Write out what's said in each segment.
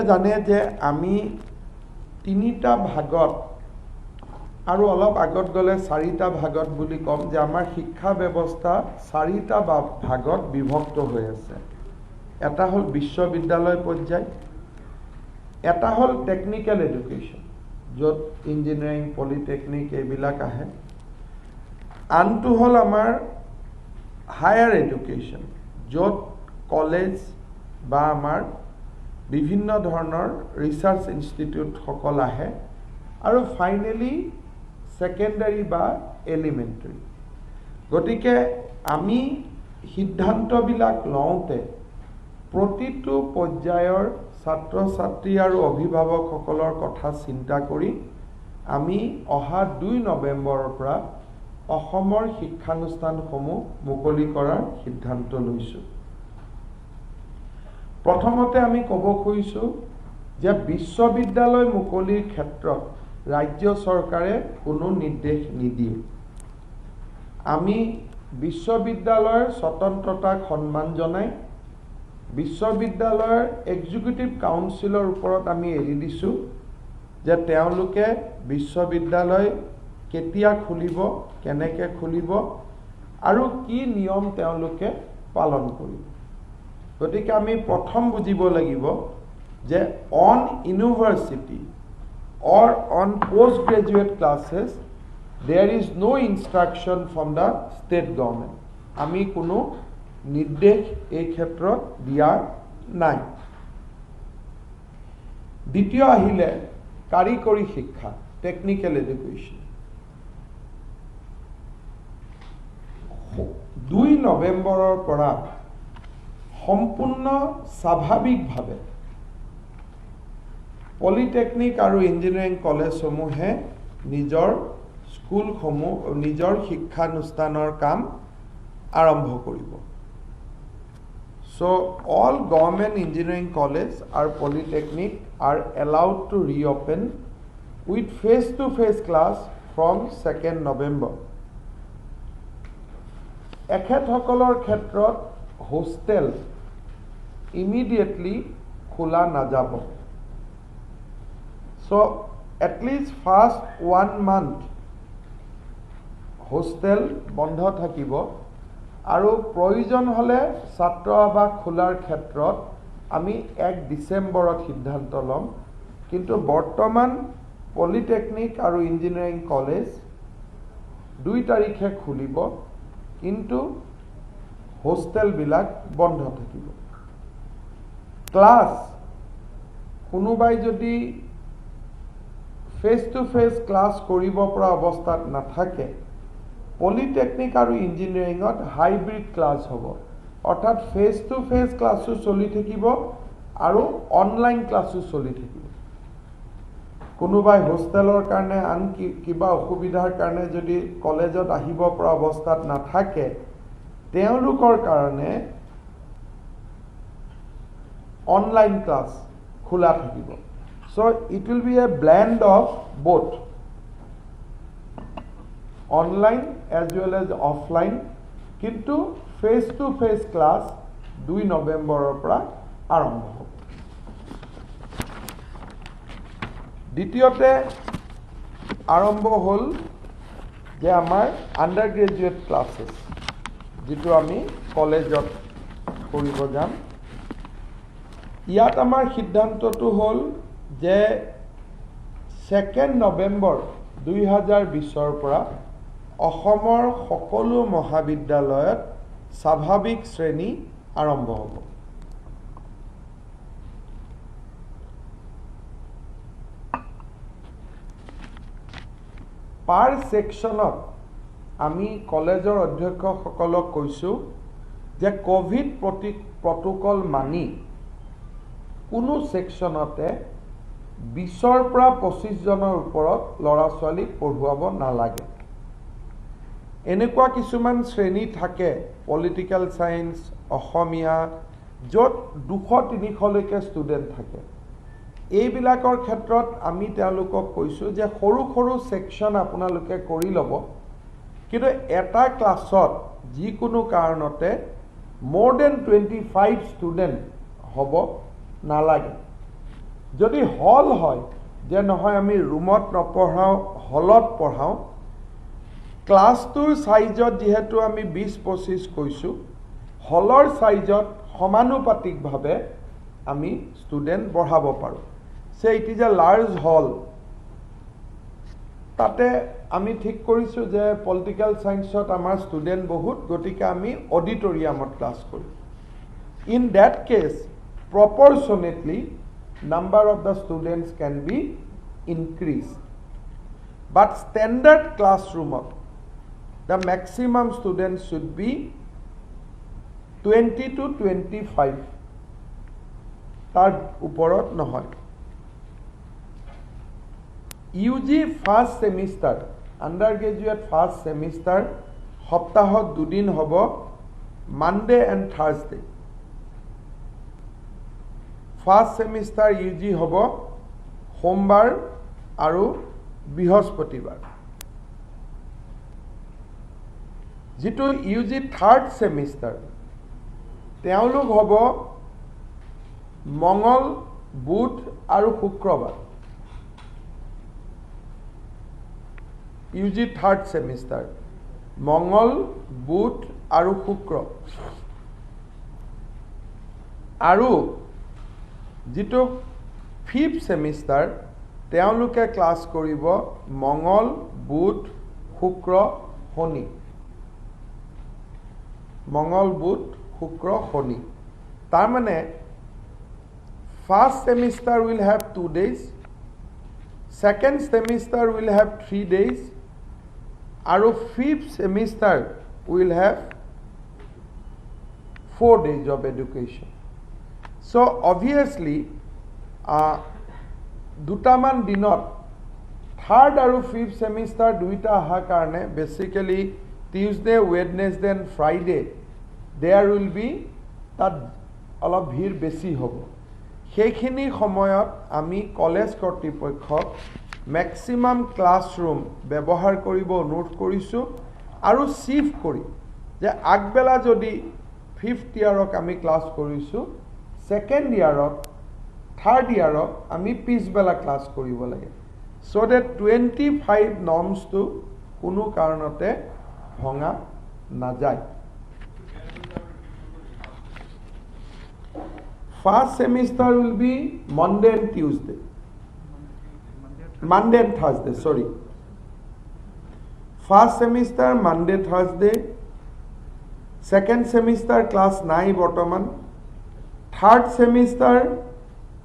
জানে যে আমি তিনিটা ভাগত আৰু অলপ আগত গ'লে চাৰিটা ভাগত বুলি ক'ম যে আমাৰ শিক্ষা ব্যৱস্থা চাৰিটা ভাগত বিভক্ত হৈ আছে। এটা হ'ল বিশ্ববিদ্যালয় পৰ্যায়, এটা হ'ল টেকনিক্যাল এডুকেশ্যন য'ত ইঞ্জিনিয়াৰিং পলিটেকনিক এইবিলাক আহে, আনটো হ'ল আমাৰ হায়াৰ এডুকেশ্যন য'ত কলেজ বা আমাৰ বিভিন্ন ধৰণৰ ৰিচাৰ্চ ইনষ্টিটিউটসকল আহে, আৰু ফাইনেলি সেকেন্ডাৰী বা এলিমেন্টাৰী। গতিকে আমি সিদ্ধান্তবিলাক লওঁতে প্ৰতিটো পৰ্যায়ৰ ছাত্ৰ ছাত্ৰী আৰু অভিভাৱকসকলৰ কথা চিন্তা কৰি আমি অহা 2 নৱেম্বৰৰ পৰা অসমৰ শিক্ষানুষ্ঠানসমূহ মুকলি কৰাৰ সিদ্ধান্ত লৈছোঁ। প্ৰথমতে আমি ক'ব খুজিছোঁ যে বিশ্ববিদ্যালয় মুকলিৰ ক্ষেত্ৰত ৰাজ্য চৰকাৰে কোনো নিৰ্দেশ নিদিয়ে। আমি বিশ্ববিদ্যালয়ৰ স্বতন্ত্ৰতাক সন্মান জনাই বিশ্ববিদ্যালয়ৰ এক্সিকিউটিভ কাউন্সিলৰ ওপৰত আমি এৰি দিছোঁ যে তেওঁলোকে বিশ্ববিদ্যালয় কেতিয়া খুলিব, কেনেকৈ খুলিব আৰু কি নিয়ম তেওঁলোকে পালন কৰিব। গতিকে আমি প্ৰথম বুজিব লাগিব যে on university or on postgraduate classes there is no instruction from the state government. আমি কোনো নিৰ্দেশ এই ক্ষেত্ৰত দিয়া নাই। দ্বিতীয় আহিলে কাৰিকৰী শিক্ষা, টেকনিক্যাল এডুকেশ্যন। 2 নৱেম্বৰৰ পৰা সম্পূৰ্ণ স্বাভাৱিকভাৱে পলিটেকনিক আৰু ইঞ্জিনিয়াৰিং কলেজসমূহে নিজৰ স্কুলসমূহ নিজৰ শিক্ষানুষ্ঠানৰ কাম আৰম্ভ কৰিব। So all government engineering college or polytechnic are allowed to reopen with face-to-face class from 2nd November. এখেতসকলৰ ক্ষেত্ৰত হোষ্টেল immediately খোলা নাযাব। So at least first 1 month hostel বন্ধ থাকিব, আৰু প্ৰয়োজন হলে ছাত্ৰ আৱাস খোলাৰ ক্ষেত্ৰত আমি 1 ডিচেম্বৰত সিদ্ধান্ত ল'ম। কিন্তু বৰ্তমান পলিটেকনিক আৰু ইঞ্জিনিয়াৰিং কলেজ 2 তাৰিখে খুলিব, কিন্তু হোষ্টেলবিলাক বন্ধ থাকিব। ক্লাছ কোনোবাই যদি ফেচ টু ফেচ ক্লাছ কৰিব পৰা অৱস্থাত নাথাকে, পলিটেকনিক আৰু ইঞ্জিনিয়াৰিঙত হাইব্ৰিড ক্লাছ হ'ব, অৰ্থাৎ ফেচ টু ফেচ ক্লাছো চলি থাকিব আৰু অনলাইন ক্লাছো চলি থাকিব। কোনোবাই হোষ্টেলৰ কাৰণে আন কিবা অসুবিধাৰ কাৰণে যদি কলেজত আহিব পৰা অৱস্থাত নাথাকে, তেওঁলোকৰ কাৰণে অনলাইন ক্লাছ খোলা থাকিব। So it will be a blend of both online as well as offline, কিন্তু face to face class 2 নৱেম্বৰৰ পৰা আৰম্ভ হ'ব। দ্বিতীয়তে আৰম্ভ হ'ল যে আমাৰ আণ্ডাৰ গ্ৰেজুৱেট ক্লাছেছ, যিটো আমি কলেজত কৰিব যাম। ইয়াত আমাৰ সিদ্ধান্তটো হ'ল যে 2nd নৱেম্বৰ 2020ৰ পৰা অসমৰ সকলো মহাবিদ্যালয়ত স্বাভাৱিক শ্ৰেণী আৰম্ভ হ'ব। পাৰ সেকশনত আমি কলেজৰ অধ্যক্ষসকলক কৈছোঁ যে কোভিড প্ৰটোকল মানি কোনো সেকশনতে 20ৰ পৰা 25 জনৰ ওপৰত ল'ৰা ছোৱালীক পঢ়ুৱাব নালাগে। এনেকুৱা কিছুমান শ্ৰেণী থাকে, পলিটিকেল সায়েন্স, অসমীয়া, য'ত 200-300লৈকে ষ্টুডেণ্ট থাকে। এইবিলাকৰ ক্ষেত্ৰত আমি তেওঁলোকক কৈছোঁ যে সৰু সৰু সেকশন আপোনালোকে কৰি ল'ব, কিন্তু এটা ক্লাছত যিকোনো কাৰণতে more than 25 ষ্টুডেণ্ট হ'ব নালাগে। যদি হল হয় যে নহয় আমি ৰুমত নপঢ়াওঁ হলত পঢ়াওঁ ক্লাছটোৰ সাইজত যেহেতু আমি 20-25 কৈছোঁ হলৰ সাইজত সমানুপাতিকভাৱে আমি ষ্টুডেণ্ট বঢ়াব পাৰোঁ সে ইট ইজ এ লাৰ্জ হল তাতে আমি ঠিক কৰিছোঁ যে পলিটিক্যাল সায়েন্সত আমাৰ ষ্টুডেণ্ট বহুত গতিকে আমি অডিটৰিয়ামত ক্লাছ কৰিম in that case proportionately number of the students can be increased but standard classroom the maximum students should be 20 to 25 tar uporot nohoy UG first semester undergraduate first semester hoptahot dudin hobo Monday and Thursday first semester UG হ'ব সোমবাৰ আৰু বৃহস্পতিবাৰ যেটো UG third semester তেওঁলোক হ'ব মঙ্গল বুধ আৰু শুক্ৰবাৰ ইউজি থাৰ্ড সেমিষ্টাৰ মঙ্গল বুধ আৰু শুক্ৰ আৰু যেটো ফিফথ সেমিষ্টাৰ তেওঁলোকে ক্লাছ কৰিব মঙ্গল বুধ শুক্ৰ শনি মঙ্গল বুধ শুক্ৰ শনি তাৰ মানে first semester will have 2 days second semester will have 3 days আৰু fifth semester will have 4 days of education so obviously দুটামান দিনত থাৰ্ড আৰু ফিফথ সেমিষ্টাৰ দুইটা অহা কাৰণে basically Tuesday Wednesday and Friday there will be তাত অলপ ভিৰ বেছি হ'ব সেইখিনি সময়ত আমি কলেজ কৰ্তৃপক্ষক ম্যাক্সিমাম ক্লাছৰুম ব্যৱহাৰ কৰিব অনুৰোধ কৰিছোঁ আৰু শিফট কৰি যে আগবেলা যদি ফিফথ ইয়াৰক আমি ক্লাছ কৰিছোঁ সেকেন্ড ইয়াৰত থাৰ্ড ইয়াৰত আমি পিছবেলা ক্লাছ কৰিব লাগে so that 25 norms to কোনো কাৰণতে ভঙা নাযায় first semester will be Monday and Tuesday Monday and Thursday sorry first semester Monday Thursday second semester class 9 বৰ্তমান third semester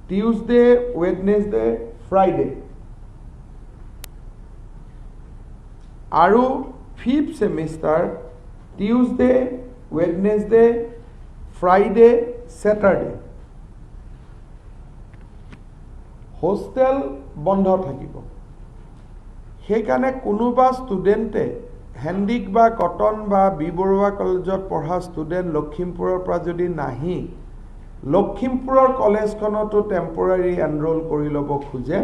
Tuesday Wednesday Friday আৰু fifth semester Tuesday Wednesday Friday Saturday hostel বন্ধ থাকিব সেইকাৰণে কোনোবা ষ্টুডেণ্টে হেণ্ডিক বা কটন বা B Barua কলেজত পঢ়া ষ্টুডেণ্ট লখিমপুৰৰ পৰা যদি নাহি লখিমপুৰৰ কলেজখনতো টেম্পৰাৰী এনৰোল কৰি ল'ব খোজে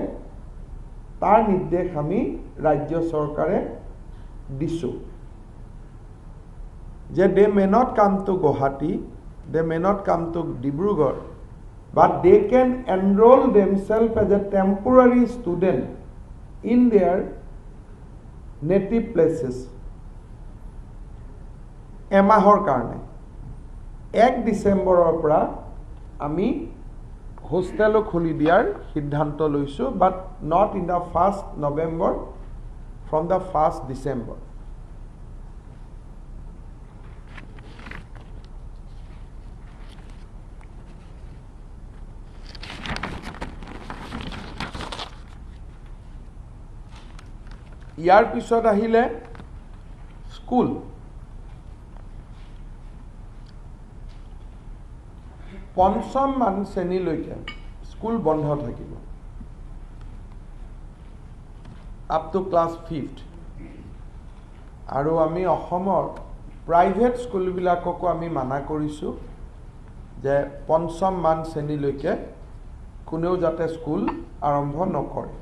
তাৰ নিৰ্দেশ আমি ৰাজ্য চৰকাৰে দিছো যে they may not come to Guwahati they may not come to Dibrugarh but they can enroll themselves as a temporary student in their native places এমাহৰ কাৰণে 1 ডিসেম্বৰৰ পৰা আমি হোস্টেলো খুলি দিয়াৰ সিদ্ধান্ত লৈছো but not in the 1st November from the 1st December ইয়াৰ পিছত আহিলে স্কুল পঞ্চম মান শ্ৰেণীলৈকে স্কুল বন্ধ থাকিব আপ টু ক্লাছ 5th আৰু আমি অসমৰ প্ৰাইভেট স্কুলবিলাককো আমি মানা কৰিছোঁ যে পঞ্চম মান শ্ৰেণীলৈকে কোনেও যাতে স্কুল আৰম্ভ নকৰে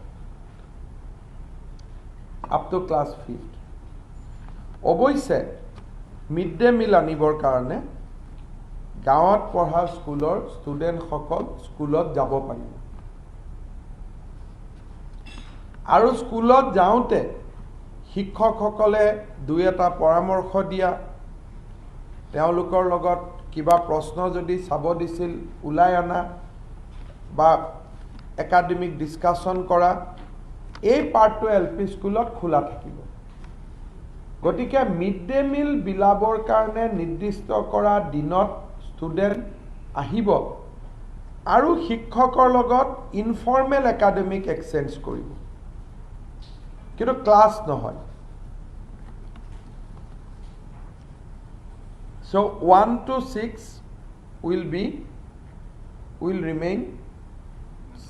up to class 5th অৱশ্যে মিড ডে মিল আনিবৰ কাৰণে গাঁৱত পঢ়া স্কুলৰ ষ্টুডেণ্ট সকল স্কুলত যাব পাৰিব আৰু স্কুলত যাওঁতে শিক্ষকসকলে দুই এটা পৰামৰ্শ দিয়া, তেওঁলোকৰ লগত কিবা প্ৰশ্ন যদি চাব দিছিল ওলাই অনা বা একাডেমিক ডিছকাশ্যন কৰা, এই পাৰ্টটো LP স্কুলত খোলা থাকিব। গতিকে মিড ডে মিল বিলাবৰ কাৰণে নিৰ্দিষ্ট কৰা দিনত ষ্টুডেণ্ট আহিব আৰু শিক্ষকৰ লগত ইনফৰ্মেল একাডেমিক এক্সচেঞ্জ কৰিব, কিন্তু ক্লাছ নহয়। So 1 to 6 will remain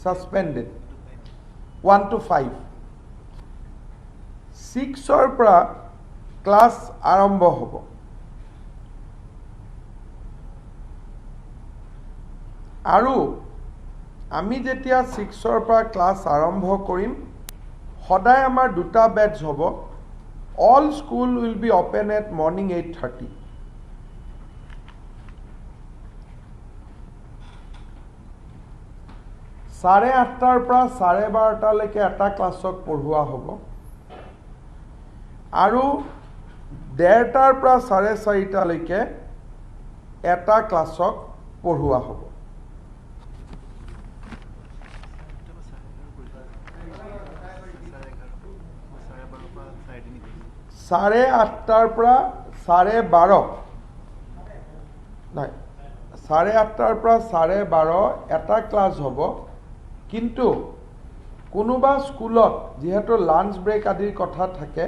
suspended. 1 to 5. 6 পৰা ক্লাছ আৰম্ভ হ'ব। আৰু আমি যেতিয়া 6 পৰা ক্লাছ আৰম্ভ কৰিম, সদায় আমাৰ দুটা বেটছ হ'ব। All school will be open at morning 8:30. 8:30 পৰা 12:30 এটা ক্লাছক পঢ়োৱা হ'ব আৰু 1:30 পৰা 4:30 এটা ক্লাছক পঢ়োৱা হ'ব। চাৰে 8টাৰ পৰা 12:30 নাই, 8:30 পৰা 12:30 এটা ক্লাছ হ'ব। কিন্তু কোনোবা স্কুলত যেহেতু লাঞ্চ ব্ৰেক আদিৰ কথা থাকে,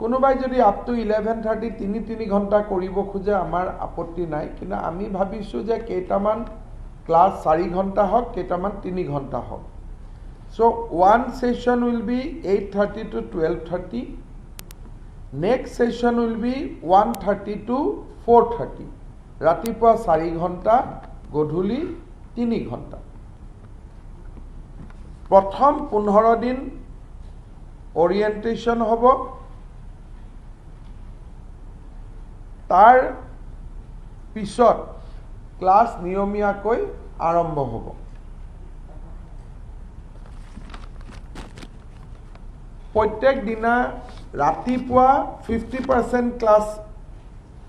কোনোবাই যদি আপ টু 11:30 তিনি ঘণ্টা কৰিব খোজে, আমাৰ আপত্তি নাই। কিন্তু আমি ভাবিছোঁ যে কেইটামান ক্লাছ 4 ঘণ্টা হওক, কেইটামান 3 ঘণ্টা হওক। চ' one session will be 8:30 to 12:30. Next session will be 1:30 to 4:30. ৰাতিপুৱা 4 ঘণ্টা, গধূলি 3 ঘণ্টা। প্ৰথম 15 দিন অৰিয়েণ্টেশ্যন হ'ব, তাৰ পিছত ক্লাছ নিয়মীয়াকৈ আৰম্ভ হ'ব। প্ৰত্যেক দিনা ৰাতিপুৱা 50%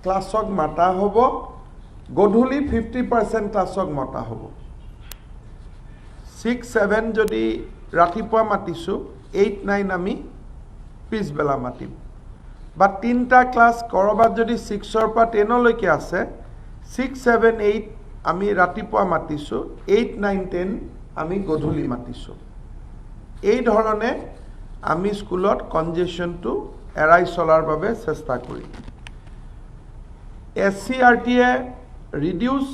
ক্লাছক মাতা হ'ব, গধূলি 50% ক্লাছক মতা হ'ব। 6-7 যদি ৰাতিপুৱা মাতিছোঁ, 8-9 আমি পিছবেলা মাতিম। বা 3টা ক্লাছ ক'ৰবাত যদি 6 পৰা 10লৈকে আছে, 6-7-8 আমি ৰাতিপুৱা মাতিছোঁ, 8-9-10 আমি গধূলি মাতিছোঁ। এই ধৰণে আমি স্কুলত কনজেশ্যনটো এৰাই চলাৰ বাবে চেষ্টা কৰিম। SCRTয়ে ৰিডিউচ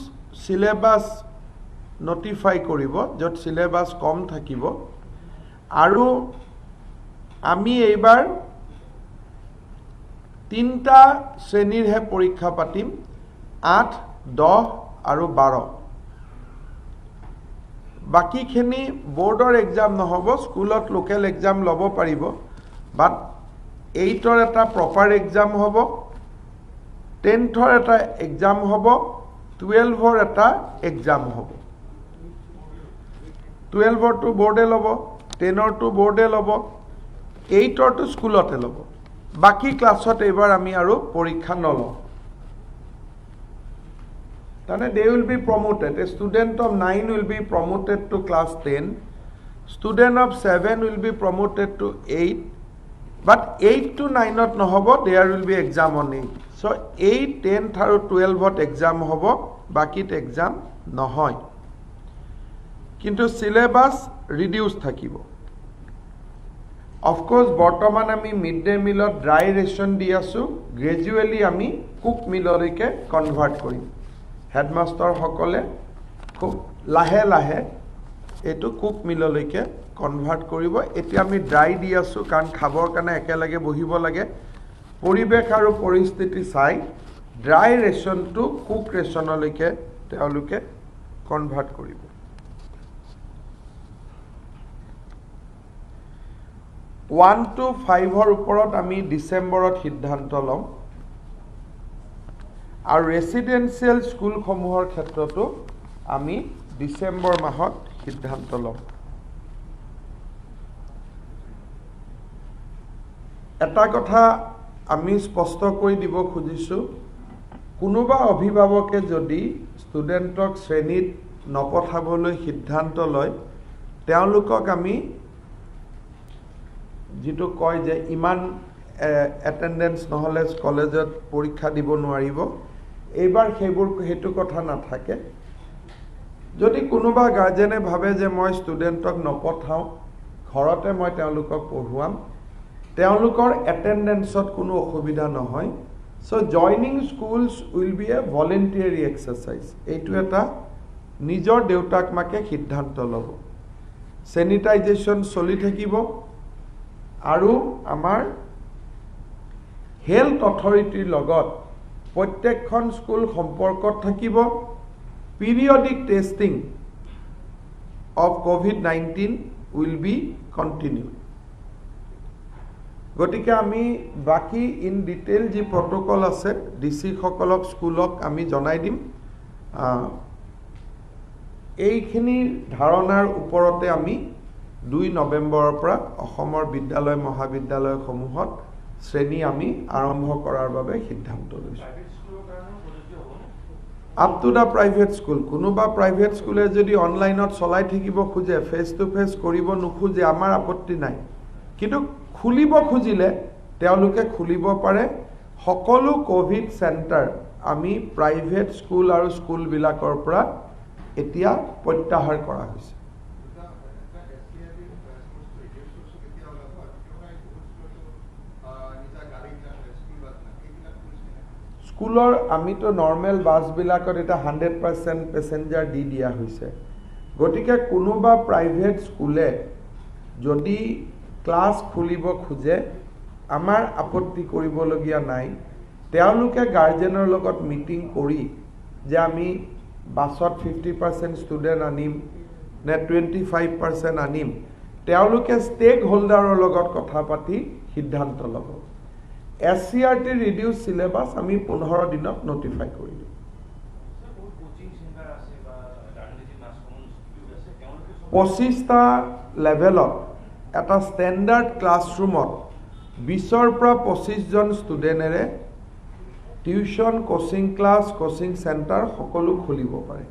চিলেবাছ নটিফাই কৰিব, য'ত চিলেবাছ কম থাকিব। আৰু আমি এইবাৰ 3টা শ্ৰেণীৰহে পৰীক্ষা পাতিম, 8, 10 আৰু 12। বাকীখিনি বোৰ্ডৰ এক্সাম নহ'ব, স্কুলত লোকেল এক্সাম ল'ব পাৰিব। বাট 8ৰ এটা প্ৰপাৰ এক্সাম হ'ব, 10ৰ এটা এক্সাম হ'ব, 12ৰ এটা এক্সাম হ'ব। 12ৰটো বোৰ্ডে ল'ব, 10ৰটো বোৰ্ডে ল'ব, 8ৰটো স্কুলতে ল'ব। বাকী ক্লাছত এইবাৰ আমি আৰু পৰীক্ষা নলওঁ। তাৰমানে they will be promoted. A student of 9 will be promoted to class 10. Student of 7 will be promoted to 8. But 8 to 9ত নহ'ব, there will be exam on 8. So 8, 10 আৰু 12ত exam হ'ব, বাকীত exam নহয়। কিন্তু চিলেবাছ ৰিডিউচ থাকিব। অফক'ৰ্ছ বৰ্তমান আমি mid day মিলত dry ration দি আছোঁ, গ্ৰেজুৱেলি আমি কুক মিললৈকে কনভাৰ্ট কৰিম। হেডমাষ্টাৰসকলে খুব লাহে লাহে এইটো কুক মিললৈকে কনভাৰ্ট কৰিব। এতিয়া আমি ড্ৰাই দি আছোঁ, কাৰণ খাবৰ কাৰণে একেলগে বহিব লাগে। পৰিৱেশ আৰু পৰিস্থিতি চাই ড্ৰাই ৰেচনটো কুক ৰেচনলৈকে তেওঁলোকে কনভাৰ্ট কৰিব। 1 to 5ৰ ওপৰত আমি ডিচেম্বৰত সিদ্ধান্ত ল'ম। আৰু ৰেচিডেন্সিয়েল স্কুলসমূহৰ ক্ষেত্ৰতো আমি ডিচেম্বৰ মাহত সিদ্ধান্ত ল'ম। এটা কথা আমি স্পষ্ট কৰি দিব খুজিছোঁ, কোনোবা অভিভাৱকে যদি ষ্টুডেণ্টক শ্ৰেণীত নপঠাবলৈ সিদ্ধান্ত লয়, তেওঁলোকক আমি যিটো কয় যে ইমান এটেণ্ডেঞ্চ নহ'লে কলেজত পৰীক্ষা দিব নোৱাৰিব, এইবাৰ সেইটো কথা নাথাকে। যদি কোনোবা গাৰ্জেনে ভাবে যে মই ষ্টুডেণ্টক নপঠাওঁ, ঘৰতে মই তেওঁলোকক পঢ়ুৱাম, তেওঁলোকৰ এটেণ্ডেঞ্চত কোনো অসুবিধা নহয়। So' joining schools will be a voluntary exercise. এইটো এটা নিজৰ দেউতাক মাকে সিদ্ধান্ত ল'ব। চেনিটাইজেশ্যন চলি থাকিব আৰু আমাৰ হেল্থ অথৰিটিৰ লগত প্ৰত্যেকখন স্কুল সম্পৰ্কত থাকিব। Periodic testing of COVID-19 will be continued. গতিকে আমি বাকী ইন ডিটেইল যি প্ৰট'কল আছে DC সকলক স্কুলক আমি জনাই দিম। এইখিনি ধাৰণাৰ ওপৰতে আমি 2 নৱেম্বৰৰ পৰা অসমৰ বিদ্যালয় মহাবিদ্যালয়সমূহত শ্ৰেণী আমি আৰম্ভ কৰাৰ বাবে সিদ্ধান্ত লৈছোঁ। Up to the private school. কোনোবা প্ৰাইভেট স্কুলে যদি অনলাইনত চলাই থাকিব খোজে, ফেচ টু ফেচ কৰিব নোখোজে, আমাৰ আপত্তি নাই। কিন্তু খুলিব খুজিলে তেওঁলোকে খুলিব পাৰে। সকলো ক'ভিড চেণ্টাৰ আমি প্ৰাইভেট স্কুল আৰু স্কুলবিলাকৰ পৰা এতিয়া প্ৰত্যাহাৰ কৰা হৈছে। স্কুলৰ আমিতো নৰ্মেল বাছবিলাকত এতিয়া 100% পেচেঞ্জাৰ দি দিয়া হৈছে। গতিকে কোনোবা প্ৰাইভেট স্কুলে যদি ক্লাছ খুলিব খোজে, আমাৰ আপত্তি কৰিবলগীয়া নাই। তেওঁলোকে গাৰ্জেনৰ লগত মিটিং কৰি যে আমি বাছত 50% ষ্টুডেণ্ট আনিম নে 25% আনিম, তেওঁলোকে ষ্টেক হোল্ডাৰৰ লগত কথা পাতি সিদ্ধান্ত ল'ব। SCRT ৰিডিউচ চিলেবাছ আমি 15 দিনত নটিফাই কৰি দিম। 25টা লেভেলত এটা ষ্টেণ্ডাৰ্ড ক্লাছৰুমত 20ৰ পৰা 25জন ষ্টুডেণ্টেৰে tuition, coaching class, coaching centre সকলো খুলিব পাৰে।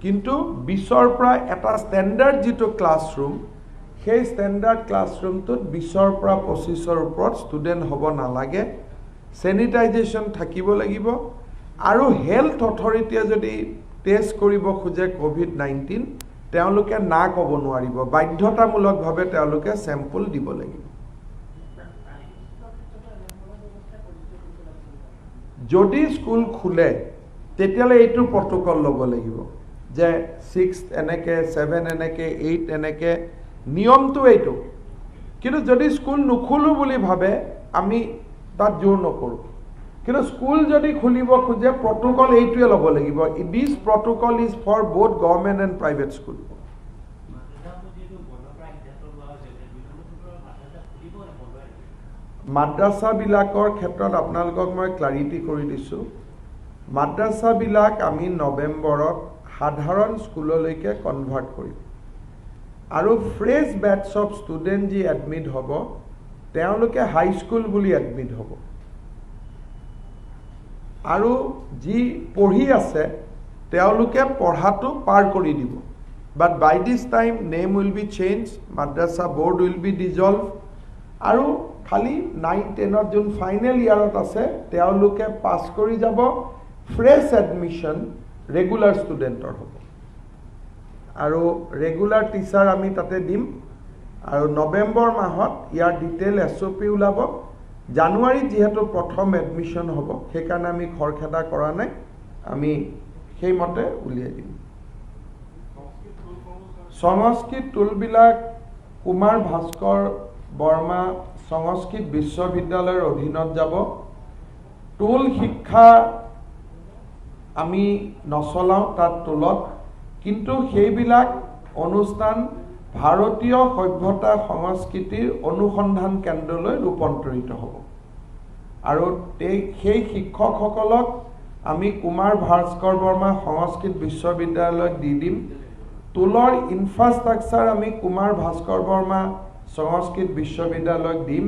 কিন্তু 20ৰ পৰা এটা ষ্টেণ্ডাৰ্ড যিটো ক্লাছৰুম, সেই ষ্টেণ্ডাৰ্ড ক্লাছৰুমটোত 20ৰ পৰা 25ৰ ওপৰত ষ্টুডেণ্ট হ'ব নালাগে। চেনিটাইজেশ্যন থাকিব লাগিব। আৰু হেল্থ অথৰিটিয়ে যদি টেষ্ট কৰিব খোজে COVID-19, তেওঁলোকে না ক'ব নোৱাৰিব। বাধ্যতামূলকভাৱে তেওঁলোকে চেম্পল দিব লাগিব। যদি স্কুল খোলে তেতিয়াহ'লে এইটো প্ৰট'কল ল'ব লাগিব যে 6 এনেকৈ, 7 এনেকৈ, 8 এনেকৈ, নিয়মটো এইটো। কিন্তু যদি স্কুল নুখোলো বুলি ভাবে, আমি তাত জোৰ নকৰোঁ। কিন্তু স্কুল যদি খুলিব খোজে, প্ৰট'কল এইটোৱে ল'ব লাগিব। This protocol is for both government and private school. মাদ্ৰাছাবিলাকৰ ক্ষেত্ৰত আপোনালোকক মই ক্লাৰিটি কৰি দিছোঁ। মাদ্ৰাছাবিলাক আমি নৱেম্বৰত সাধাৰণ স্কুললৈকে কনভাৰ্ট কৰিম। আৰু ফ্ৰেছ বেটছ অফ ষ্টুডেণ্ট যি এডমিট হ'ব, তেওঁলোকে হাইস্কুল বুলি এডমিট হ'ব। আৰু যি পঢ়ি আছে তেওঁলোকে পঢ়াটো পাৰ কৰি দিব। But by this time name will be change, madrasa board will be dissolve. আৰু খালি 9-10ত যোন ফাইনেল ইয়াৰত আছে তেওঁলোকে পাছ কৰি যাব। ফ্ৰেছ এডমিশ্যন ৰেগুলাৰ ষ্টুডেণ্টৰ হ'ব আৰু ৰেগুলাৰ টিচাৰ আমি তাতে দিম। আৰু নৱেম্বৰ মাহত ইয়াৰ ডিটেইল SOP ওলাব। জানুৱাৰীত যিহেতু প্ৰথম এডমিশ্যন হ'ব, সেইকাৰণে আমি খৰখেদা কৰা নাই, আমি সেইমতে উলিয়াই দিম। সংস্কৃত টুলবিলাক কুমাৰ ভাস্কৰ বৰ্মা সংস্কৃত বিশ্ববিদ্যালয়ৰ অধীনত যাব। টুল শিক্ষা আমি নচলাওঁ তাত টুলত, কিন্তু সেইবিলাক অনুষ্ঠান ভাৰতীয় সভ্যতা সংস্কৃতিৰ অনুসন্ধান কেন্দ্ৰলৈ ৰূপান্তৰিত হ'ব। আৰু সেই শিক্ষকসকলক আমি কুমাৰ ভাস্কৰ বৰ্মা সংস্কৃত বিশ্ববিদ্যালয়ত দি দিম। টুলৰ ইনফ্ৰাষ্ট্ৰাকচাৰ আমি কুমাৰ ভাস্কৰ বৰ্মা সংস্কৃত বিশ্ববিদ্যালয়ক দিম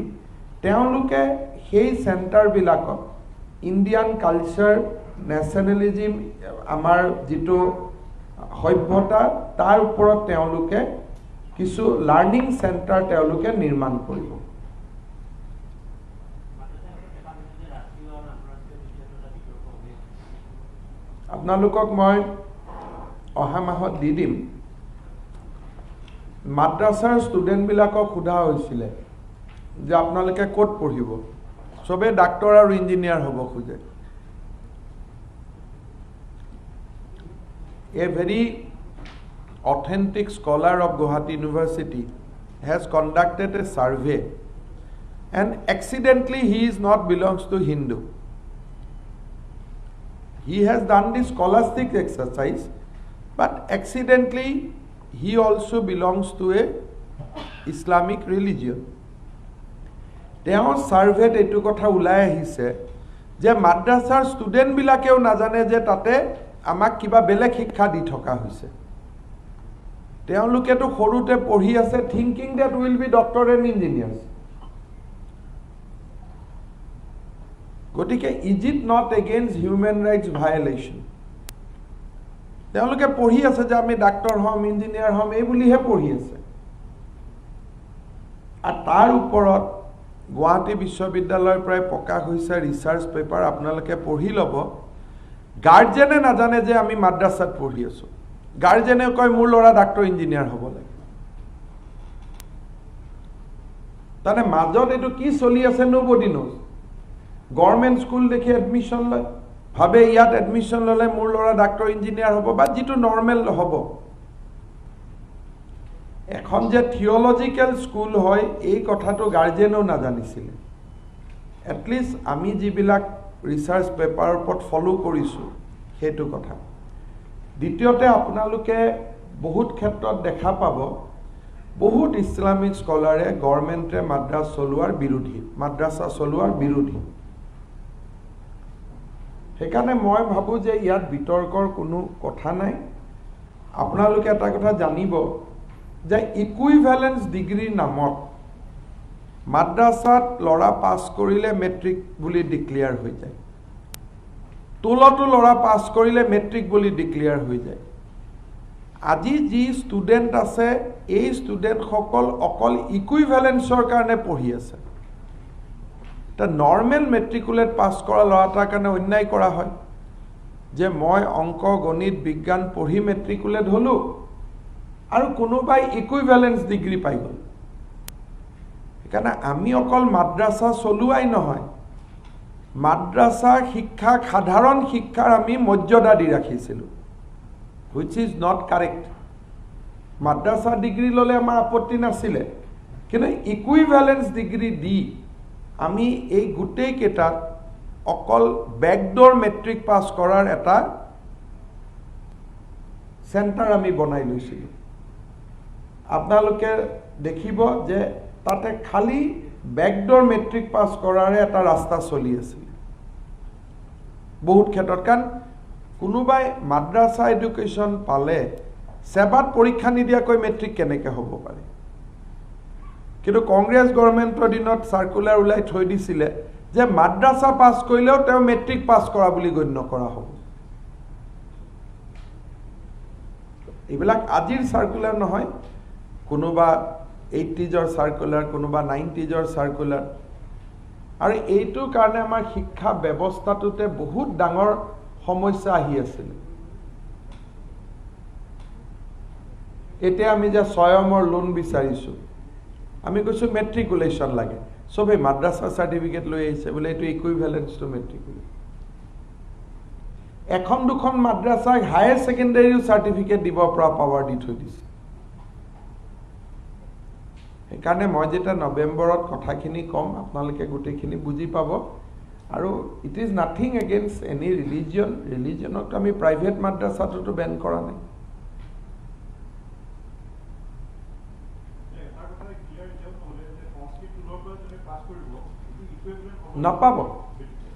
তেওঁলোকে সেই চেণ্টাৰবিলাকত ইণ্ডিয়ান কালচাৰ নেশ্যনেলিজিম আমাৰ যিটো সভ্যতা তাৰ ওপৰত তেওঁলোকে কিছু লাৰ্নিং চেণ্টাৰ তেওঁলোকে নিৰ্মাণ কৰিব আপোনালোকক মই অহা মাহত দি দিম মাদ্ৰাছাৰ ষ্টুডেণ্টবিলাকক সোধা হৈছিলে যে আপোনালোকে ক'ত পঢ়িব চবে ডাক্তৰ আৰু ইঞ্জিনিয়াৰ হ'ব খোজে A very authentic scholar of Guwahati University has conducted a survey and accidentally he is not belongs to Hindu. He has done the scholastic exercise but accidentally he also belongs to a Islamic religion. তেওঁৰ সাৰ্ভেত এইটো কথা ওলাই আহিছে যে মাদ্ৰাছাৰ ষ্টুডেণ্টবিলাকেও নাজানে যে তাতে আমাক কিবা বেলেগ শিক্ষা দি থকা হৈছে তেওঁলোকেতো সৰুতে পঢ়ি আছে thinking that will be doctor and engineers গতিকে is it not against human rights violation তেওঁলোকে পঢ়ি আছে যে আমি ডাক্তৰ হ'ম ইঞ্জিনিয়াৰ হ'ম এই বুলিহে পঢ়ি আছে আৰু তাৰ ওপৰত গুৱাহাটী বিশ্ববিদ্যালয়ৰ পৰাই প্ৰকাশ হৈছে ৰিচাৰ্চ পেপাৰ আপোনালোকে পঢ়ি ল'ব গাৰ্জেনে নাজানে যে আমি মাদ্ৰাছাত পঢ়ি আছোঁ গাৰ্জেনে কয় মোৰ ল'ৰা ডাক্তৰ ইঞ্জিনিয়াৰ হ'ব লাগে তাৰমানে মাজত এইটো কি চলি আছে নবডি নোজ গভৰ্ণমেণ্ট স্কুল দেখি এডমিশ্যন লয় ভাবে ইয়াত এডমিশ্যন ল'লে মোৰ ল'ৰা ডাক্তৰ ইঞ্জিনিয়াৰ হ'ব বা যিটো নৰ্মেল হ'ব এখন যে থিঅলজিকেল স্কুল হয় এই কথাটো গাৰ্জেনেও নাজানিছিলে এটলিষ্ট আমি যিবিলাক ৰিচাৰ্চ পেপাৰৰ ওপৰত ফলো কৰিছোঁ সেইটো কথা দ্বিতীয়তে আপোনালোকে বহুত ক্ষেত্ৰত দেখা পাব বহুত ইছলামিক স্কলাৰে গভৰ্ণমেণ্টে মাদ্ৰাছা চলোৱাৰ বিৰোধী সেইকাৰণে মই ভাবোঁ যে ইয়াত বিতৰ্কৰ কোনো কথা নাই আপোনালোকে এটা কথা জানিব যে ইকুইভেলেন্স ডিগ্ৰীৰ নামত মাদ্ৰাছাত ল'ৰা পাছ কৰিলে মেট্ৰিক বুলি ডিক্লেয়াৰ হৈ যায় তোলতো ল'ৰা পাছ কৰিলে মেট্ৰিক বুলি ডিক্লেয়াৰ হৈ যায় আজি যি ষ্টুডেণ্ট আছে এই ষ্টুডেণ্টসকল অকল ইকুইভেলেন্সৰ কাৰণে পঢ়ি আছে এটা নৰ্মেল মেট্ৰিকুলেট পাছ কৰা ল'ৰা এটাৰ কাৰণে অন্যায় কৰা হয় যে মই অংক গণিত বিজ্ঞান পঢ়ি মেট্ৰিকুলেট হ'লোঁ আৰু কোনোবাই ইকুইভেলেন্স ডিগ্ৰী পাই গ'ল সেইকাৰণে আমি অকল মাদ্ৰাছা চলোৱাই নহয় মাদ্ৰাছা শিক্ষাক সাধাৰণ শিক্ষাৰ আমি মৰ্যাদা দি ৰাখিছিলোঁ which is not correct Madrasa degree ল'লে আমাৰ আপত্তি নাছিলে কিন্তু ইকুইভেলেন্স ডিগ্ৰী দি আমি এই গোটেইকেইটাত অকল বেকডোৰ মেট্ৰিক পাছ কৰাৰ এটা চেণ্টাৰ আমি বনাই লৈছিলোঁ আপোনালোকে দেখিব যে তাতে খালি বেকডোৰ মেট্ৰিক পাছ কৰাৰে এটা ৰাস্তা চলি আছিল বহুত ক্ষেত্ৰত কাৰণ কোনোবাই মাদ্ৰাছা এডুকেশ্যন পালে সেৱাত পৰীক্ষা নিদিয়াকৈ মেট্ৰিক কেনেকৈ হ'ব পাৰে কিন্তু কংগ্ৰেছ গভৰ্ণমেণ্টৰ দিনত চাৰ্কুলাৰ ওলাই থৈ দিছিলে যে মাদ্ৰাছা পাছ কৰিলেও তেওঁ মেট্ৰিক পাছ কৰা বুলি গণ্য কৰা হ'ব এইবিলাক আজিৰ চাৰ্কুলাৰ নহয় কোনোবা 80s চাৰ্কুলাৰ কোনোবা 90s চাৰ্কুলাৰ আৰু এইটোৰ কাৰণে আমাৰ শিক্ষা ব্যৱস্থাটোতে বহুত ডাঙৰ সমস্যা আহি আছিল এতিয়া আমি যে স্বয়মৰ লোন বিচাৰিছোঁ আমি কৈছোঁ মেট্ৰিকুলেশ্যন লাগে চবেই মাদ্ৰাছা চাৰ্টিফিকেট লৈ আহিছে বোলে এইটো ইকুইভেলেন্স টু মেট্ৰিকুলেশ্যন এখন দুখন মাদ্ৰাছাক হায়াৰ ছেকেণ্ডেৰীও চাৰ্টিফিকেট দিব পৰা পাৱাৰ দি থৈ দিছে সেইকাৰণে মই যেতিয়া নৱেম্বৰত কথাখিনি ক'ম আপোনালোকে গোটেইখিনি বুজি পাব আৰু it is nothing against any ৰিলিজিয়নক আমি প্ৰাইভেট মাদ্ৰাছাটোতো বেন কৰা নাই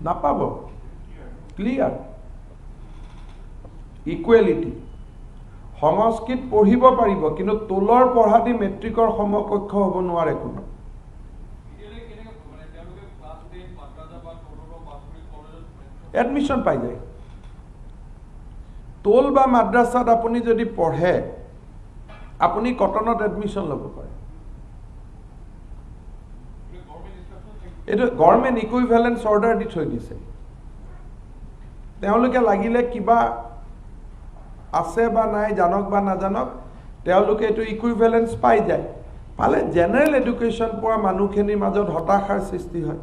নাপাব ক্লিয়াৰ ইকুৱেলিটি সংস্কৃত পঢ়িব পাৰিব, কিন্তু তোলৰ পঢ়া দি মেট্ৰিকৰ সমকক্ষ হ'ব নোৱাৰে কোনো। এডমিশ্যন পাই যায়। তোল বা মাদ্ৰাছাত আপুনি যদি পঢ়ে, আপুনি কটনত এডমিশ্যন ল'ব পাৰে। এইটো গভৰ্ণমেণ্ট ইকুইভেলেন্স অৰ্ডাৰ দি থৈ দিছে। তেওঁলোকে লাগিলে কিবা আছে বা নাই, জানক বা নাজানক, তেওঁলোকে এইটো ইকুইভেলেন্স পাই যায়। পালে জেনেৰেল এডুকেশ্যন পোৱা মানুহখিনিৰ মাজত হতাশাৰ সৃষ্টি হয়।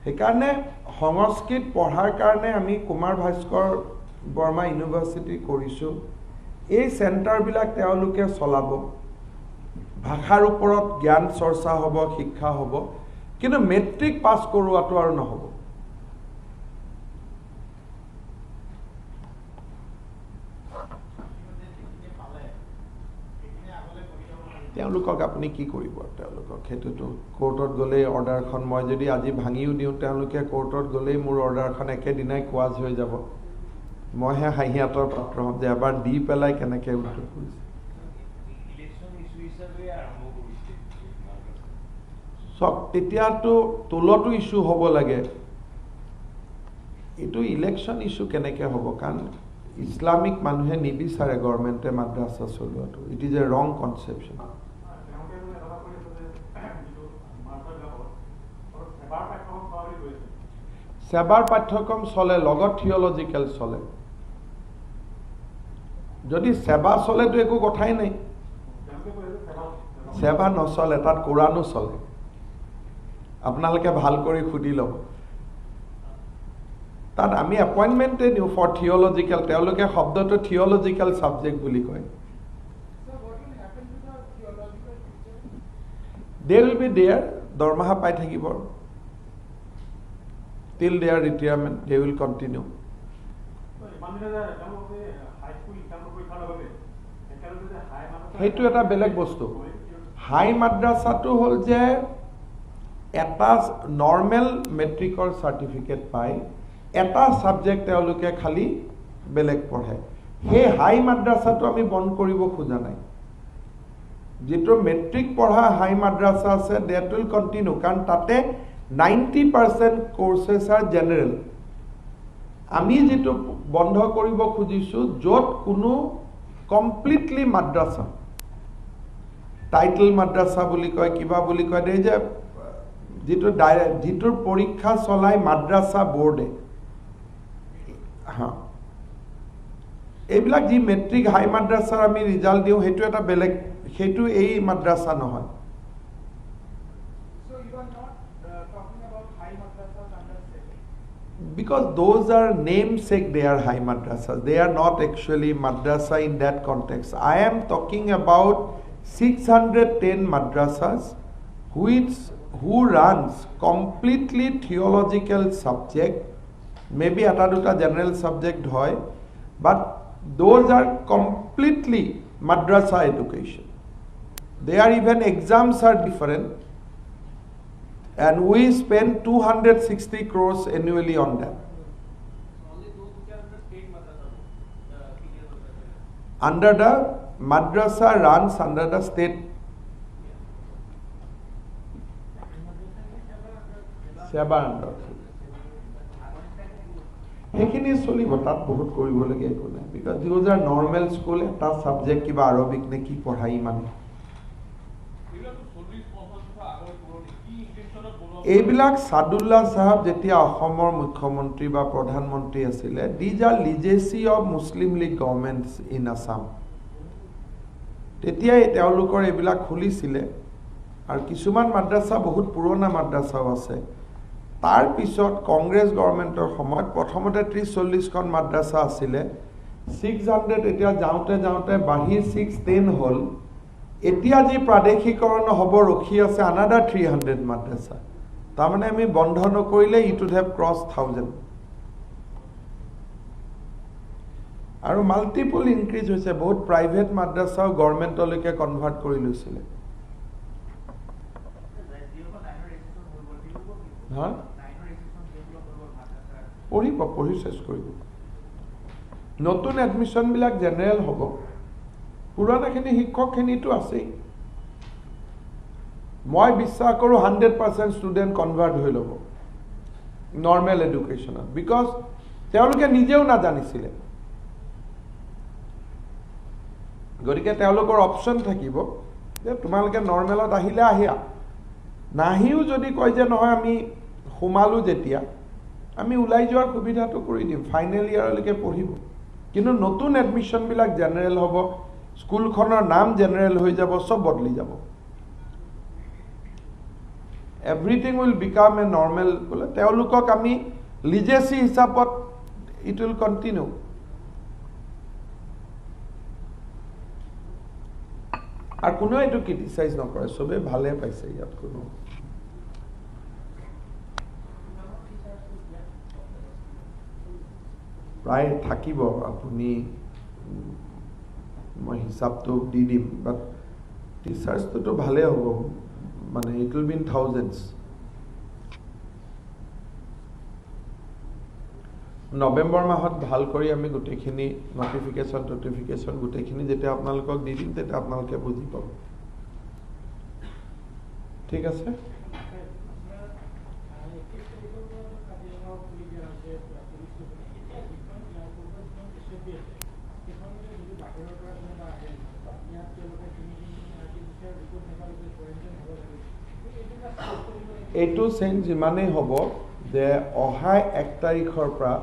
সেইকাৰণে সংস্কৃত পঢ়াৰ কাৰণে আমি কুমাৰ ভাস্কৰ বৰ্মা ইউনিভাৰ্চিটি কৰিছোঁ। এই চেণ্টাৰবিলাক তেওঁলোকে চলাব, ভাষাৰ ওপৰত জ্ঞান চৰ্চা হ'ব, শিক্ষা হ'ব, কিন্তু মেট্ৰিক পাছ কৰোৱাটো আৰু নহ'ব। তেওঁলোকক আপুনি কি কৰিব? তেওঁলোকক সেইটোতো কোৰ্টত গ'লেই অৰ্ডাৰখন, মই যদি আজি ভাঙিও দিওঁ, তেওঁলোকে কোৰ্টত গ'লেই মোৰ অৰ্ডাৰখন একেদিনাই কোৱাজ হৈ যাব। মইহে হাঁহিয়াতৰ পাত্ৰ হ'ম যে এবাৰ দি পেলাই কেনেকৈ উত্তৰ কৰিছে। চক তেতিয়াতো তোলতো ইছ্যু হ'ব লাগে। এইটো ইলেকশ্যন ইছ্যু কেনেকৈ হ'ব? কাৰণ ইছলামিক মানুহে নিবিচাৰে গভৰ্ণমেণ্টে মাদ্ৰাছা চলোৱাটো। ইট ইজ এ ৰং কনচেপশ্যন। সেৱাৰ পাঠ্যক্ৰম চলে, লগত থিয়লজিকেল চলে। যদি সেৱা চলেতো একো কথাই নাই। সেৱা নচলে, তাত কোৰানো চলে। আপোনালোকে ভাল কৰি সুধি ল'ব। তাত আমি এপইণ্টমেণ্টেই দিওঁ ফৰ থিয়লজিকেল। তেওঁলোকে শব্দটো থিয়লজিকেল ছাবজেক্ট বুলি কয়। দে উইল বি দেয়াৰ, দৰমহা পাই থাকিব। Till their retirement they will continue. সেইটো এটা বেলেগ বস্তু। হাই মাদ্ৰাছাটো হ'ল যে এটা নৰ্মেল মেট্ৰিকৰ চাৰ্টিফিকেট পায়, এটা ছাবজেক্ট তেওঁলোকে খালি বেলেগ পঢ়ে। সেই হাই মাদ্ৰাছাটো আমি বন্ধ কৰিব খোজা নাই। যিটো মেট্ৰিক পঢ়া হাই মাদ্ৰাছা আছে, ডেট উইল কণ্টিনিউ। কাৰণ তাতে 90% কোৰ্চেছ আৰ জেনেৰেল। আমি যিটো বন্ধ কৰিব খুজিছোঁ, য'ত কোনো কমপ্লিটলি মাদ্ৰাছা, টাইটেল মাদ্ৰাছা বুলি কয়, কিবা বুলি কয়, এই যে যিটোৰ পৰীক্ষা চলাই মাদ্ৰাছা বোৰ্ডে, এইবিলাক যি মেট্ৰিক হাই মাদ্ৰাছাৰ আমি ৰিজাল্ট দিওঁ, সেইটো এটা বেলেগ, সেইটো এই মাদ্ৰাছা নহয়। Because those are namesake, they are high madrasas. They are not actually madrasa in that context. I am talking about 610 madrasas who runs completely theological subject, maybe eta duta general subject hoy, but those are completely madrasa education. Their even exams are different. And we spend 260 crores annually on that. Under the madrasa runs under the state. Sebar under. সেইখিনি চলিব, তাত বহুত কৰিবলগীয়া একো নাই। Because those are normal school, এটা subject কিবা Arabic নে কি পঢ়াই মানে। এইবিলাক সাদুল্লাহ সাহেব যেতিয়া অসমৰ মুখ্যমন্ত্ৰী বা প্ৰধানমন্ত্ৰী আছিলে, these are legacies of Muslim League governments in Assam. তেতিয়াই তেওঁলোকৰ এইবিলাক খুলিছিলে। আৰু কিছুমান মাদ্ৰাছা বহুত পুৰণা মাদ্ৰাছাও আছে। তাৰপিছত কংগ্ৰেছ গভৰ্ণমেণ্টৰ সময়ত প্ৰথমতে 30-40খন মাদ্ৰাছা আছিলে। 600 এতিয়া যাওঁতে যাওঁতে বাঢ়ি 610 হ'ল। এতিয়া যি প্ৰাদেশিকৰণ হ'ব ৰখি আছে another 300 মাদ্ৰাছা। তাৰমানে আমি বন্ধ নকৰিলে ইট উড হেভ ক্ৰছ 1000। আৰু মাল্টিপল ইনক্ৰিজ হৈছে। বহুত প্ৰাইভেট মাদ্ৰাছাও গভৰ্ণমেণ্টলৈকে কনভাৰ্ট কৰি লৈছিলে। পঢ়ি চেছ কৰিব। নতুন এডমিশ্যনবিলাক জেনেৰেল হ'ব, পুৰণাখিনি শিক্ষকখিনিতো আছেই। মই বিশ্বাস কৰোঁ 100% ষ্টুডেণ্ট কনভাৰ্ট হৈ ল'ব নৰ্মেল এডুকেশ্যনত, বিকজ তেওঁলোকে নিজেও নাজানিছিলে। গতিকে তেওঁলোকৰ অপশ্যন থাকিব যে তোমালোকে নৰ্মেলত আহিলে আহিয়া, নাহিও যদি কয় যে নহয় আমি সোমালোঁ যেতিয়া আমি ওলাই যোৱাৰ সুবিধাটো কৰি দিম, ফাইনেল ইয়াৰলৈকে পঢ়িব। কিন্তু নতুন এডমিশ্যনবিলাক জেনেৰেল হ'ব, স্কুলখনৰ নাম জেনেৰেল হৈ যাব, চব বদলি যাব। Everything will become a normal বোলে তেওঁলোকক আমি লিজেচি হিচাপত ইট উইল কণ্টিনিউ। আৰু কোনেও এইটো ক্ৰিটিচাইজ নকৰে, চবেই ভালে পাইছে, ইয়াত কোনো প্ৰায় থাকিব। আপুনি মই হিচাপটো দি দিম, বাট টিচাৰ্ছটোতো ভালেই হ'ব, মানে it will be in thousands. November মাহত ভাল কৰি আমি গোটেইখিনি নটিফিকেশ্যন গোটেইখিনি যেতিয়া আপোনালোকক দি দিম তেতিয়া আপোনালোকে বুজি পাব। ঠিক আছে? এইটো চেঞ্জ যিমানেই হ'ব যে অহা 1 তাৰিখৰ পৰা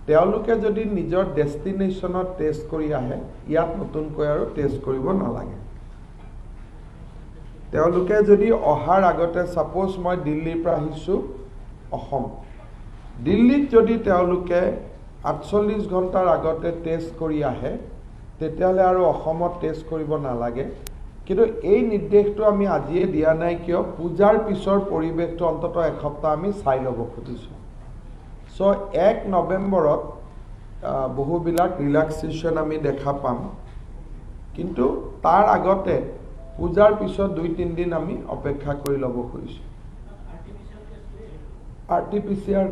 তেওঁলোকে যদি নিজৰ ডেষ্টিনেশ্যনত টেষ্ট কৰি আহে, ইয়াত নতুনকৈ আৰু টেষ্ট কৰিব নালাগে। তেওঁলোকে যদি অহাৰ আগতে, ছাপ'জ মই দিল্লীৰ পৰা আহিছোঁ অসম, দিল্লীত যদি তেওঁলোকে 48 ঘণ্টাৰ আগতে টেষ্ট কৰি আহে তেতিয়াহ'লে আৰু অসমত টেষ্ট কৰিব নালাগে। কিন্তু এই নিৰ্দেশটো আমি আজিয়ে দিয়া নাই, কিয় পূজাৰ পিছৰ পৰিৱেশটো অন্ততঃ এসপ্তাহ আমি চাই ল'ব খুজিছোঁ। চ' 1 নৱেম্বৰত বহুবিলাক ৰিলেক্সেশ্যন আমি দেখা পাম, কিন্তু তাৰ আগতে পূজাৰ পিছত 2-3 দিন আমি অপেক্ষা কৰি ল'ব খুজিছোঁ। RT-PCR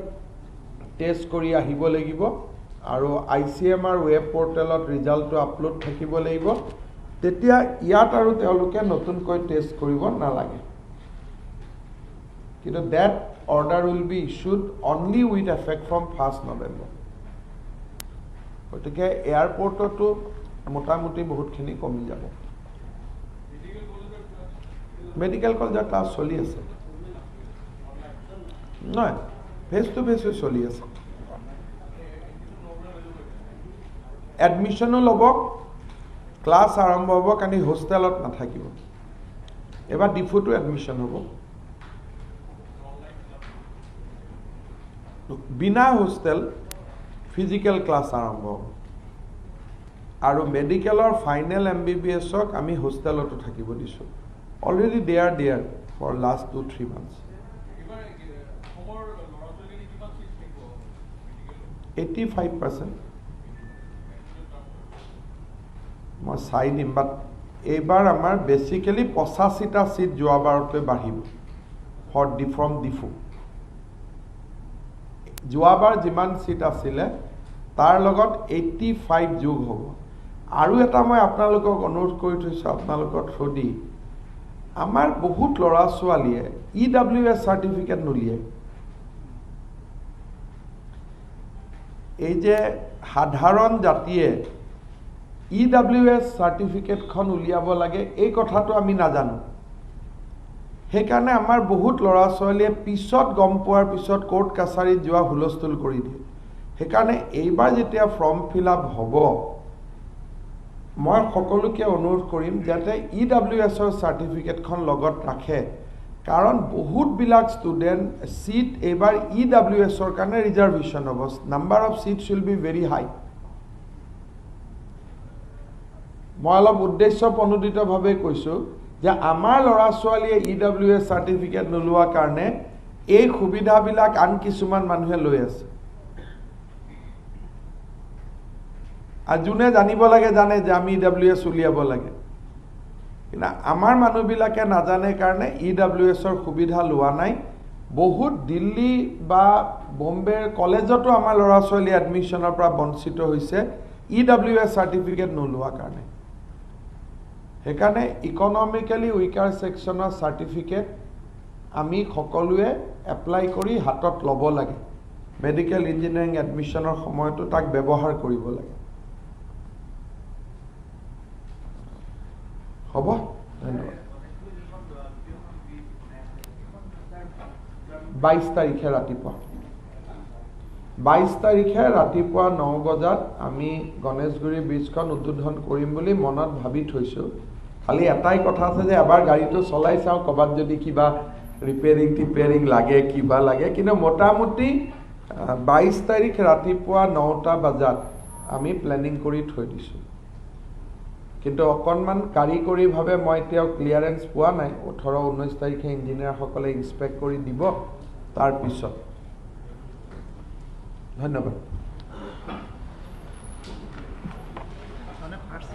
টেষ্ট কৰি আহিব লাগিব আৰু ICMR ৱেব পৰ্টেলত ৰিজাল্টটো আপলোড থাকিব লাগিব, তেতিয়া ইয়াত আৰু তেওঁলোকে নতুনকৈ টেষ্ট কৰিব নালাগে। কিন্তু that order will be issued only with effect from 1st November. গতিকে এয়াৰপৰ্টতো মোটামুটি বহুতখিনি কমি যাব। মেডিকেল কলেজৰ ক্লাছ চলি আছে নহয়, ফেচ টু ফেচ চলি আছে। এডমিশ্যনো ল'ব, ক্লাছ আৰম্ভ হ'ব, কাৰণ হোষ্টেলত নাথাকিব। এবাৰ ডিফুটো এডমিশ্যন হ'ব, বিনা হোষ্টেল ফিজিকেল ক্লাছ আৰম্ভ হ'ব। আৰু মেডিকেলৰ ফাইনেল MBBSক আমি হোষ্টেলতো থাকিব দিছোঁ। Already they are there for last 2-3 months। 85%। মই চাই দিম, বাট এইবাৰ আমাৰ বেচিকেলি 85টা ছিট যোৱাবাৰতকৈ বাঢ়িব ফ্ৰম ডিফু। যোৱাবাৰ যিমান ছিট আছিলে তাৰ লগত 85 যোগ হ'ব। আৰু এটা মই আপোনালোকক অনুৰোধ কৰি থৈছোঁ, আপোনালোকৰ থ্ৰু দি, আমাৰ বহুত ল'ৰা ছোৱালীয়ে EWS চাৰ্টিফিকেট নুলিয়ায়। এই যে সাধাৰণ জাতিয়ে EWS চাৰ্টিফিকেটখন উলিয়াব লাগে, এই কথাটো আমি নাজানো। সেইকাৰণে আমাৰ বহুত ল'ৰা ছোৱালীয়ে পিছত গম পোৱাৰ পিছত কোৰ্ট কাছাৰীত যোৱা হুলস্থুল কৰি দিয়ে। সেইকাৰণে এইবাৰ যেতিয়া ফৰ্ম ফিল আপ হ'ব, মই সকলোকে অনুৰোধ কৰিম যাতে EWSৰ চাৰ্টিফিকেটখন লগত ৰাখে, কাৰণ বহুতবিলাক ষ্টুডেণ্ট ছিট এইবাৰ EWSৰ কাৰণে ৰিজাৰ্ভেশ্যন হ'ব। Number of seats will be very high. মই অলপ উদ্দেশ্য প্ৰণোদিতভাৱে কৈছোঁ যে আমাৰ ল'ৰা ছোৱালীয়ে EWS চাৰ্টিফিকেট নোলোৱাৰ কাৰণে এই সুবিধাবিলাক আন কিছুমান মানুহে লৈ আছে। আৰু যোনে জানিব লাগে জানে যে আমি EWS উলিয়াব লাগে, কিন্তু আমাৰ মানুহবিলাকে নাজানে কাৰণে EWSৰ সুবিধা লোৱা নাই। বহুত দিল্লী বা বম্বেৰ কলেজতো আমাৰ ল'ৰা ছোৱালী এডমিশ্যনৰ পৰা বঞ্চিত হৈছে, EWS চাৰ্টিফিকেট নোলোৱা কাৰণে সেইকাৰণে ইকনমিকেলি উইকাৰ ছেকশ্যনৰ চাৰ্টিফিকেট আমি সকলোৱে এপ্লাই কৰি হাতত ল'ব লাগে মেডিকেল ইঞ্জিনিয়াৰিং এডমিশ্যনৰ সময়তো তাক ব্যৱহাৰ কৰিব লাগে হ'ব ধন্যবাদ 22 তাৰিখে ৰাতিপুৱা 22 তাৰিখে ৰাতিপুৱা 9 বজাত আমি গণেশগুৰি ব্ৰিজখন উদ্বোধন কৰিম বুলি মনত ভাবি থৈছো খালি এটাই কথা আছে যে এবাৰ গাড়ীটো চলাই চাও কবাত যদি কিবা ৰিপেয়াৰিং লাগে কিবা লাগে কিন্তু মোটামুটি 22 তাৰিখ ৰাতিপুৱা 9টা বজাত আমি প্লেনিং কৰি থৈ দিছো কিন্তু অকনমান কাৰিকৰীভাৱে মই এতিয়াও ক্লিয়াৰেন্স পোৱা নাই 18 19 তাৰিখে ইঞ্জিনিয়াৰসকলে ইনস্পেক্ট কৰি দিব তাৰ পিছত ধন্যবাদ মানে ফাৰ্ষ্ট